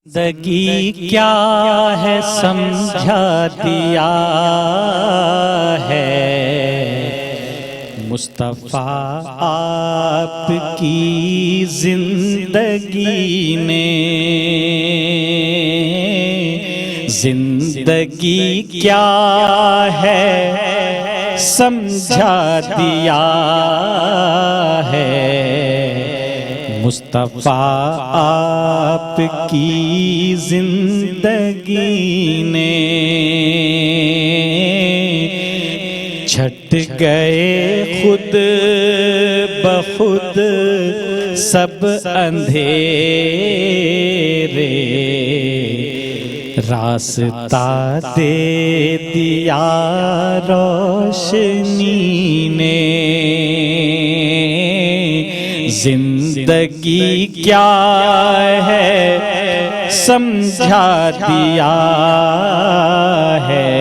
زندگی کیا ہے سمجھا دیا ہے مصطفیٰ آپ کی زندگی نے۔ زندگی کیا ہے سمجھا دیا ہے مصطفیٰ آپ کی زندگی نے۔ چھٹ گئے خود بخود سب اندھیرے، راستہ دے دیا روشنی نے۔ زندگی کیا ہے سمجھا دیا ہے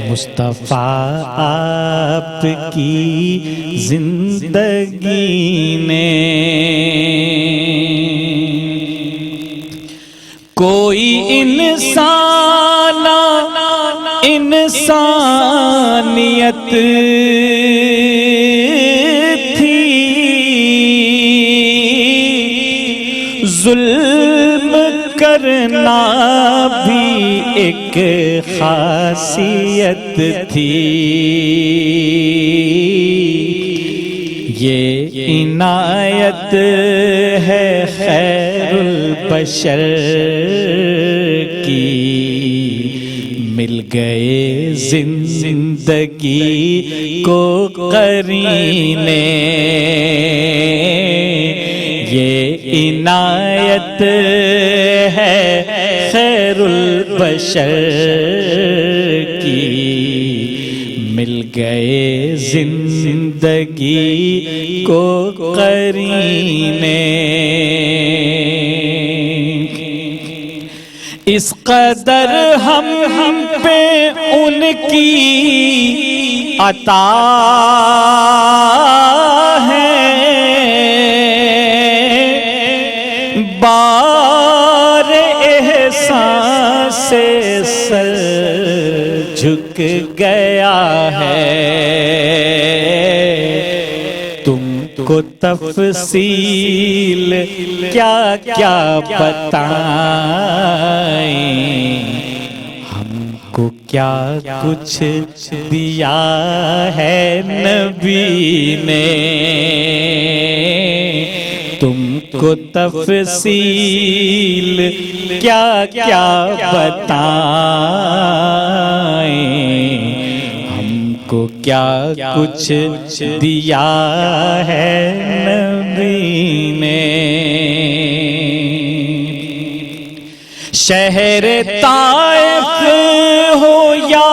مصطفیٰ آپ کی زندگی نے۔ کوئی انسان انسانیت ظلم کرنا بھی ایک خاصیت تھی۔ یہ عنایت ہے خیر البشر کی، مل گئے زندگی کو قرینے۔ یہ عنایت ہے خیر البشر کی، مل گئے زندگی کو قرینے۔ اس قدر ہم پہ ان کی عطا ہے، بار احسان سے سر جھک گیا ہے۔ تم کو تفصیل کیا کیا بتائیں، ہم کو کیا کچھ دیا ہے نبی نے۔ تم کو تفصیل کیا کیا بتائیں، ہم کو کیا کچھ دیا ہے نبی نے۔ شہر طائف ہو یا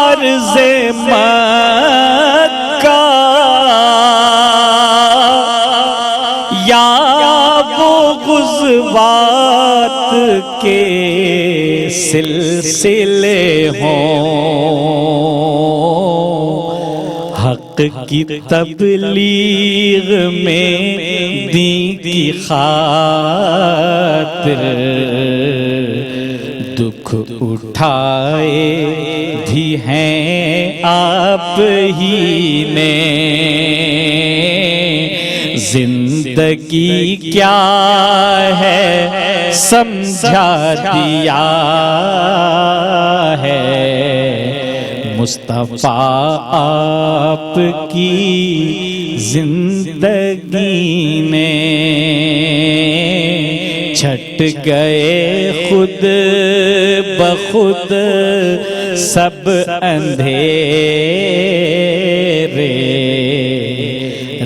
ارض مکہ، یا وہ غزوات کے سلسلے ہوں، حق کی تبلیغ میں دین کی خاطر دکھ اٹھائے بھی ہیں آپ ہی نے۔ زندگی کیا ہے سمجھا دیا ہے مصطفیٰ آپ کی زندگی نے۔ چھٹ گئے خود بخود سب اندھیرے،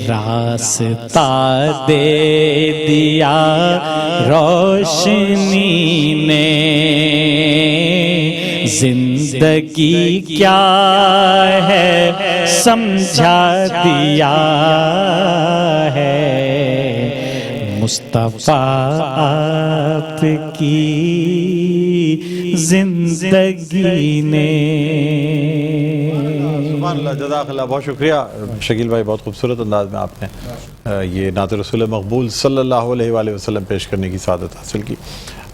راستہ دے دیا روشنی نے۔ زندگی کیا ہے سمجھا دیا ہے مصطفیٰ آپ کی زندگی نے۔ جزاک اللہ, بہت شکریہ شکیل بھائی, بہت خوبصورت انداز میں آپ نے یہ نعت رسول مقبول صلی اللہ علیہ وآلہ وسلم پیش کرنے کی سعادت حاصل کی.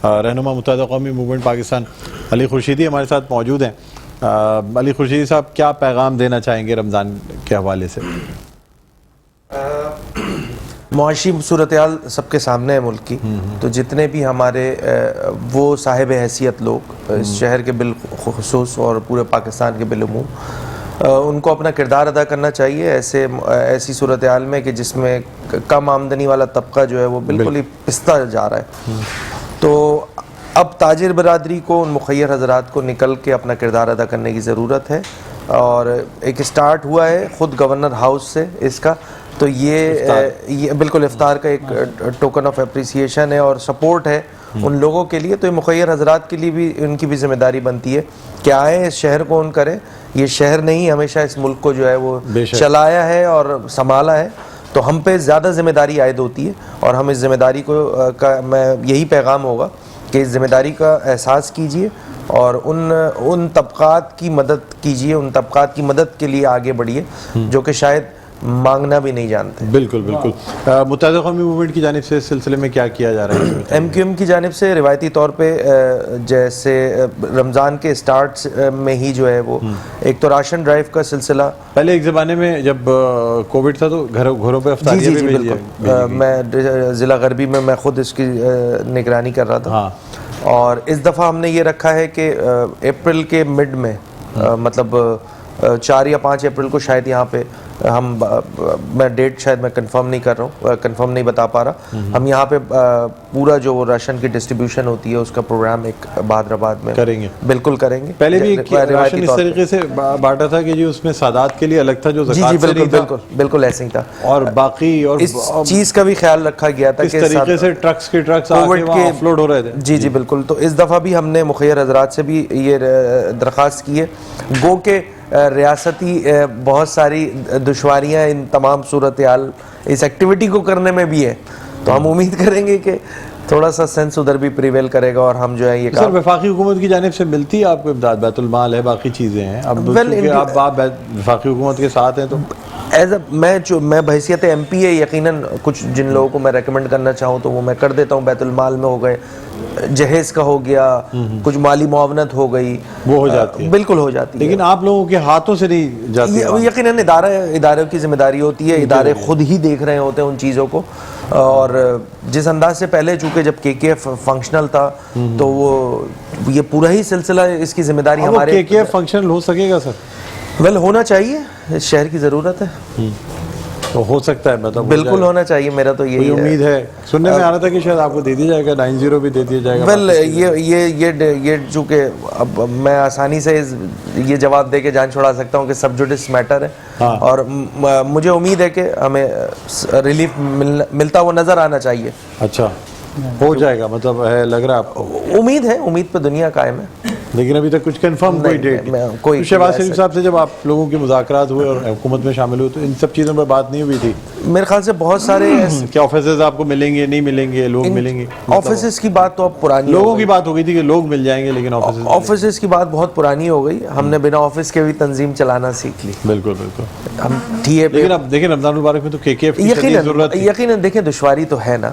رہنما متحدہ قومی موومنٹ پاکستان علی خورشیدی ہمارے ساتھ موجود ہیں. علی خورشیدی صاحب, کیا پیغام دینا چاہیں گے رمضان کے حوالے سے؟ معاشی صورتحال سب کے سامنے ہے ملک کی, تو جتنے بھی ہمارے وہ صاحب حیثیت لوگ اس شہر کے بالخصوص اور پورے پاکستان کے بالعموم, ان کو اپنا کردار ادا کرنا چاہیے ایسی صورتحال میں کہ جس میں کم آمدنی والا طبقہ جو ہے وہ بالکل ہی پستا جا رہا ہے. تو اب تاجر برادری کو, ان مخیر حضرات کو نکل کے اپنا کردار ادا کرنے کی ضرورت ہے, اور ایک سٹارٹ ہوا ہے خود گورنر ہاؤس سے اس کا, تو یہ بالکل افطار کا ایک ٹوکن آف اپریسیشن ہے اور سپورٹ ہے ان لوگوں کے لیے. تو یہ مخیر حضرات کے لیے بھی ان کی بھی ذمہ داری بنتی ہے کہ آئیں اس شہر کو اون کریں. یہ شہر نہیں, ہمیشہ اس ملک کو جو ہے وہ چلایا ہے اور سنبھالا ہے, تو ہم پہ زیادہ ذمہ داری عائد ہوتی ہے, اور ہم اس ذمہ داری کو میں یہی پیغام ہوگا کہ اس ذمہ داری کا احساس کیجئے اور ان طبقات کی مدد کیجئے, ان طبقات کی مدد کے لیے آگے بڑھیے جو کہ شاید مانگنا بھی نہیں جانتے. بالکل بالکل. متحدہ قومی موومنٹ کی جانب سے اس سلسلے میں کیا کیا جا رہا ہے؟ ایم کیو ایم کی جانب سے روایتی طور پہ جیسے رمضان کے سٹارٹ میں ہی جو ہے وہ ایک تو راشن ڈرائیو کا سلسلہ, پہلے ایک زمانے میں جب کووڈ تھا تو گھروں پہ افطاریاں بھی بھیجی بالکل, میں ضلع غربی میں خود اس کی نگرانی کر رہا تھا. اور اس دفعہ ہم نے یہ رکھا ہے کہ اپریل کے مڈ میں, مطلب 4 یا 5 اپریل کو شاید یہاں پہ میں ڈیٹ شاید میں کنفرم نہیں کر رہا ہوں, کنفرم نہیں بتا پا رہا, ہم یہاں پہ پورا جو راشن کی ڈسٹریبیوشن ہوتی ہے اس کا پروگرام ایک بہادر آباد میں کریں گے. بالکل کریں گے. پہلے بھی راشن اس طریقے سے بانٹا تھا کہ جی اس میں سادات کے لیے الگ تھا جو زکوٰۃ سے نہیں تھا, بالکل ایسے ہی تھا, اور باقی اور اس چیز کا بھی خیال رکھا گیا تھا کہ اس طریقے سے ٹرکس کے ٹرکس آف لوڈ ہو رہے تھے. جی بالکل. تو اس دفعہ بھی ہم نے مخیر حضرات سے بھی یہ درخواست کی ہے, گو کہ ریاستی بہت ساری دشواریاں ان تمام صورتحال اس ایکٹیویٹی کو کرنے میں بھی ہے, تو ہم امید کریں گے کہ تھوڑا سا سینس ادھر بھی پریویل کرے گا اور ہم جو ہے یہ سر وفاقی حکومت کی جانب سے ملتی ہے آپ کو امداد؟ بیت المال ہے, باقی چیزیں ہیں, اب آپ وفاقی حکومت کے ساتھ ہیں تو میں بحیثیت ایم پی ہے یقیناً کچھ جن لوگوں کو میں ریکمنڈ کرنا چاہوں تو وہ میں کر دیتا ہوں. بیت المال میں ہو گئے, جہیز کا ہو گیا, کچھ مالی معاونت ہو گئی, وہ ہو جاتی ہے, بالکل ہو جاتی ہے, لیکن آپ لوگوں کے ہاتھوں سے نہیں جاتی. یقیناً اداروں کی ذمہ داری ہوتی ہے, ادارے خود ہی دیکھ رہے ہوتے ہیں ان چیزوں کو. اور جس انداز سے پہلے چونکہ جب کے ایف فنکشنل تھا تو وہ یہ پورا ہی سلسلہ اس کی ذمہ داری ہمارے کے ایف فنکشنل ہو سکے گا سر؟ ہونا چاہیے, اس شہر کی ضرورت ہے, تو ہو سکتا ہے, مطلب بالکل ہونا چاہیے, میرا تو یہی امید ہے. سننے میں آ رہا تھا کہ شاید آپ کو دے دیا جائے گا, 90 بھی دے دیا جائے گا. یہ چونکہ اب میں آسانی سے یہ جواب دے کے جان چھڑا سکتا ہوں کہ سب جوڈس میٹر ہے, اور مجھے امید ہے کہ ہمیں ریلیف ملتا ہوا نظر آنا چاہیے. اچھا, ہو جائے گا مطلب ہے, لگ رہا ہے آپ کو؟ امید ہے, امید پہ دنیا قائم ہے, لیکن ابھی تک کچھ کنفرم کوئی ڈیٹ نہیں. شہباز شریف صاحب سے جب آپ لوگوں کے مذاکرات ہوئے اور حکومت میں شامل ہوئے تو ان سب چیزوں پر بات نہیں ہوئی تھی؟ میرے خیال سے بہت سارے کیا آفیسز آپ کو ملیں گے, نہیں ملیں گے, لوگ ملیں گے؟ آفیسز کی بات تو اب پرانی, لوگوں کی بات ہو گئی تھی کہ لوگ مل جائیں گے, لیکن آفیسز کی بات بہت پرانی ہو گئی. ہم نے بنا آفس کے بھی تنظیم چلانا سیکھ لی. بالکل بالکل. ہم لیکن اب دیکھیں رمضان المبارک میں تو کے ایف کی ضرورت ہے. یقیناً دیکھیں دشواری تو ہے نا,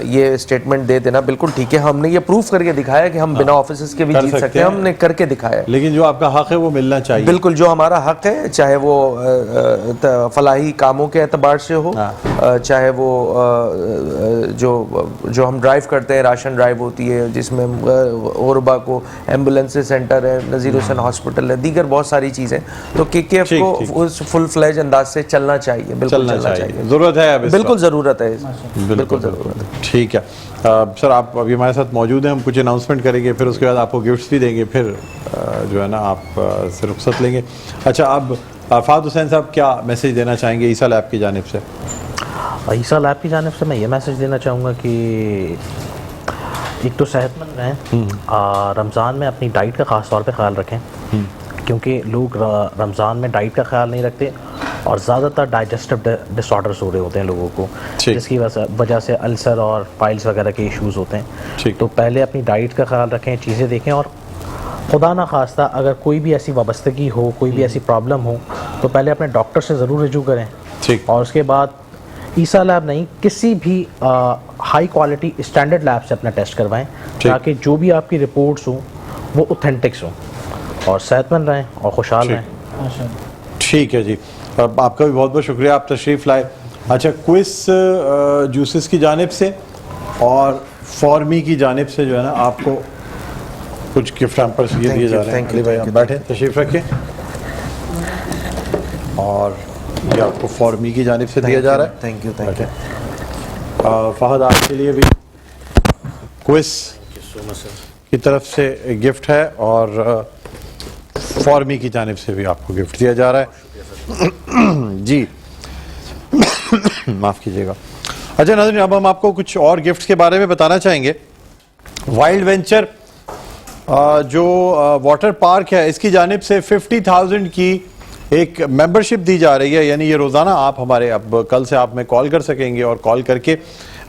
یہ اسٹیٹمنٹ دے دینا بالکل ٹھیک ہے, ہم نے یہ پروف کر کے دکھایا کہ ہم بنا آفیسز کے بھی جیت سکتے ہیں, ہم نے کر کے دکھایا. لیکن جو آپ کا حق ہے وہ ملنا چاہیے. بالکل, جو ہمارا حق ہے, چاہے وہ فلاحی کاموں کے اعتبار سے ہو, چاہے وہ جو ہم ڈرائیو کرتے ہیں, راشن ڈرائیو ہوتی ہے جس میں غربا کو ایمبولینس سینٹر ہے, نذیر حسین ہاسپٹل ہے, دیگر بہت ساری چیزیں, تو کے ایف کو اس فل فلیج انداز سے چلنا چاہیے. بالکل چلنا چاہیے, ضرورت ہے, بالکل ضرورت ہے, بالکل ضرورت ہے. ٹھیک ہے سر, آپ ابھی ہمارے ساتھ موجود ہیں, ہم کچھ اناؤنسمنٹ کریں گے, پھر اس کے بعد آپ کو گفٹس بھی دیں گے, پھر جو ہے نا آپ سے رخصت لیں گے. اچھا, اب فہد حسین صاحب کیا میسیج دینا چاہیں گے عیسیٰ لیب کی جانب سے؟ عیسیٰ لیب کی جانب سے میں یہ میسیج دینا چاہوں گا کہ ایک تو صحت مند رہیں, رمضان میں اپنی ڈائٹ کا خاص طور پہ خیال رکھیں, کیونکہ لوگ رمضان میں ڈائٹ کا خیال نہیں رکھتے اور زیادہ تر ڈائجسٹو ڈس آرڈرس ہو رہے ہوتے ہیں لوگوں کو, جس کی وجہ سے السر اور پائلس وغیرہ کے ایشوز ہوتے ہیں. تو پہلے اپنی ڈائٹ کا خیال رکھیں, چیزیں دیکھیں, اور خدا نہ خواستہ اگر کوئی بھی ایسی وابستگی ہو, کوئی بھی ایسی پرابلم ہو تو پہلے اپنے ڈاکٹر سے ضرور رجوع کریں, ٹھیک. اور اس کے بعد عیسیٰ لیب نہیں کسی بھی ہائی کوالٹی اسٹینڈرڈ لیب سے اپنا ٹیسٹ کروائیں, تاکہ جو بھی آپ کی رپورٹس ہوں وہ اوتھینٹکس ہوں, اور صحت مند رہیں اور خوشحال رہیں. ٹھیک ہے جی, آپ کا بھی بہت بہت شکریہ, آپ تشریف لائے. اچھا, کوئس جوسز کی جانب سے اور فارمی کی جانب سے جو ہے نا آپ کو کچھ گفٹ ہیمپرز یہ دیے جا رہے ہیں. علی بھائی آپ بیٹھیں, تشریف رکھیں. اور یہ آپ کو فارمی کی جانب سے دیا جا رہا ہے. Thank you. فہد, آپ کے لیے بھی کوئس کی طرف سے گفٹ ہے, اور فارمی کی جانب سے بھی آپ کو گفٹ دیا جا رہا ہے. جی معاف کیجیے گا. اچھا ناظرین, اب ہم آپ کو کچھ اور گفٹس کے بارے میں بتانا چاہیں گے. وائلڈ وینچر جو واٹر پارک ہے, اس کی جانب سے 50,000 کی ایک ممبرشپ دی جا رہی ہے. یعنی یہ روزانہ آپ ہمارے, اب کل سے آپ میں کال کر سکیں گے, اور کال کر کے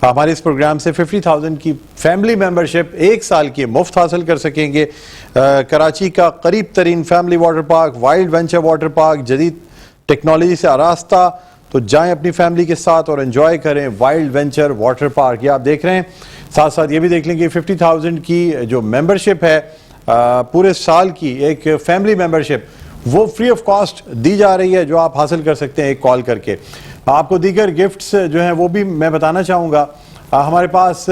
ہمارے اس پروگرام سے 50,000 کی فیملی ممبرشپ 1 سال کی مفت حاصل کر سکیں گے. کراچی کا قریب ترین family water park, wild venture water park, جدید ٹیکنالوجی سے آراستہ. تو جائیں اپنی فیملی کے ساتھ اور انجوائے کریں وائلڈ وینچر واٹر پارک. یہ آپ دیکھ رہے ہیں, ساتھ ساتھ یہ بھی دیکھ لیں کہ 50,000 کی جو ممبرشپ ہے پورے سال کی, ایک فیملی ممبرشپ, وہ فری آف کاسٹ دی جا رہی ہے, جو آپ حاصل کر سکتے ہیں ایک کال کر کے. آپ کو دیگر گفٹس جو ہیں وہ بھی میں بتانا چاہوں گا. ہمارے پاس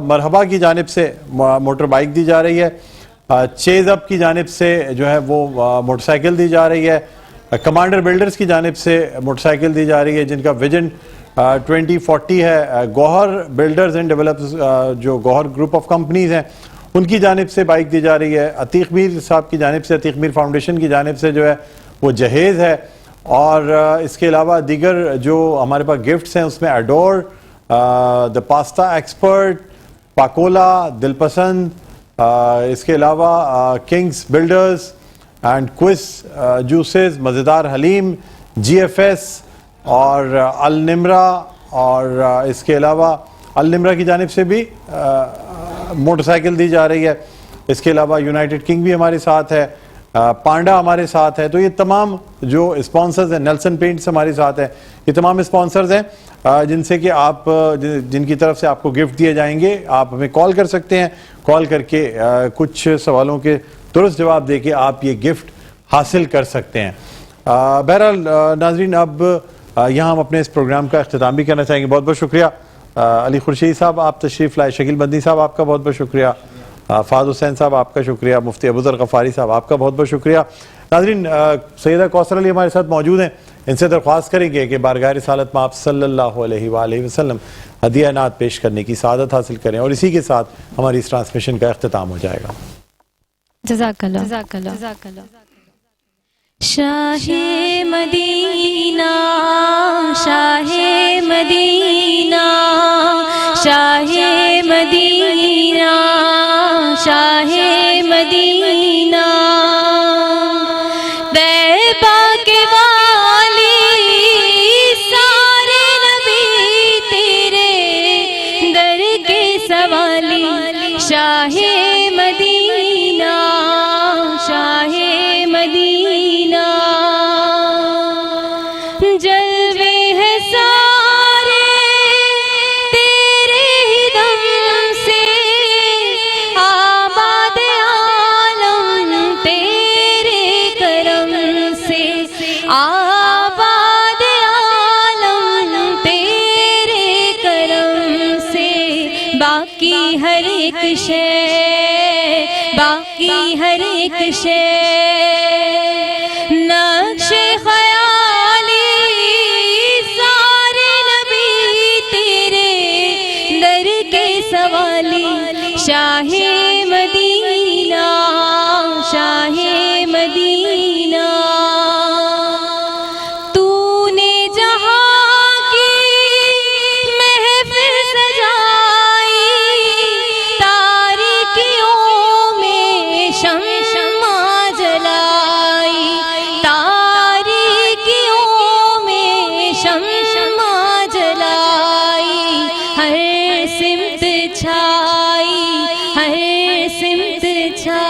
مرحبا کی جانب سے موٹر بائک دی جا رہی ہے, چیز اپ کی جانب سے جو ہے وہ موٹر سائیکل دی جا رہی ہے, کمانڈر بلڈرز کی جانب سے موٹر سائیکل دی جا رہی ہے جن کا ویژن 2040 ہے. گوہر بلڈرز اینڈ ڈیولپرز, جو گوہر گروپ آف کمپنیز ہیں, ان کی جانب سے بائک دی جا رہی ہے. عتیق میر صاحب کی جانب سے, عتیق میر فاؤنڈیشن کی جانب سے جو ہے وہ جہیز ہے. اور اس کے علاوہ دیگر جو ہمارے پاس گفٹس ہیں اس میں ایڈور, دا پاستا ایکسپرٹ, پاکولا, دل پسند, اس کے علاوہ کنگز بلڈرز اینڈ کوئس جوسز, مزیدار حلیم, جی ایف ایس اور النمرا. اور اس کے علاوہ النمرا کی جانب سے بھی موٹر سائیکل دی جا رہی ہے. اس کے علاوہ یونائٹڈ کنگ بھی ہمارے ساتھ ہے, پانڈا ہمارے ساتھ ہے. تو یہ تمام جو اسپانسرز ہیں, نیلسن پینٹس ہمارے ساتھ ہیں, یہ تمام اسپانسرز ہیں جن سے کہ آپ, جن کی طرف سے آپ کو گفٹ دیے جائیں گے. آپ ہمیں کال کر سکتے ہیں, کال کر کے کچھ سوالوں کے درست جواب دے کے آپ یہ گفٹ حاصل کر سکتے ہیں. بہرحال ناظرین, اب یہاں ہم اپنے اس پروگرام کا اختتام بھی کرنا چاہیں گے. بہت بہت شکریہ علی خورشید صاحب, آپ تشریف لائے. شکیل بندی صاحب, آپ کا بہت بہت شکریہ. فہد حسین صاحب, آپ کا شکریہ. مفتی ابوذر غفاری صاحب, آپ کا بہت بہت شکریہ. ناظرین, سیدہ کوثر علی ہمارے ساتھ موجود ہیں, ان سے درخواست کریں گے کہ بارگاہ رسالت میں آپ صلی اللہ علیہ وآلہ وسلم ہدیہ نعت پیش کرنے کی سعادت حاصل کریں, اور اسی کے ساتھ ہماری اس ٹرانسمیشن کا اختتام ہو جائے گا. جزاک اللہ. شاہ مدینہ, شاہ مدینہ, شاہ مدینہ, شاہ مدینہ, طیبہ کے والی, سارے نبی تیرے در کے سوالی. شاہ مدینہ, شاہ مدینہ, جلوے ہیں سارے تیرے ہی دم سے, آباد عالم تیرے کرم سے, آباد عالم تیرے کرم سے. باقی ہر ایک شے, باقی ہر ایک شے, نقش خیالی, سارے نبی تیرے در کے سوالی. شاہ مدینہ, شاہ مدینہ, تو نے جہاں کی محفل سجائی, تاریکیوں میں شمع جلائی, تاریکیوں میں شمع جلائی. ہر سمت چھائی, ہر سمت چھائی.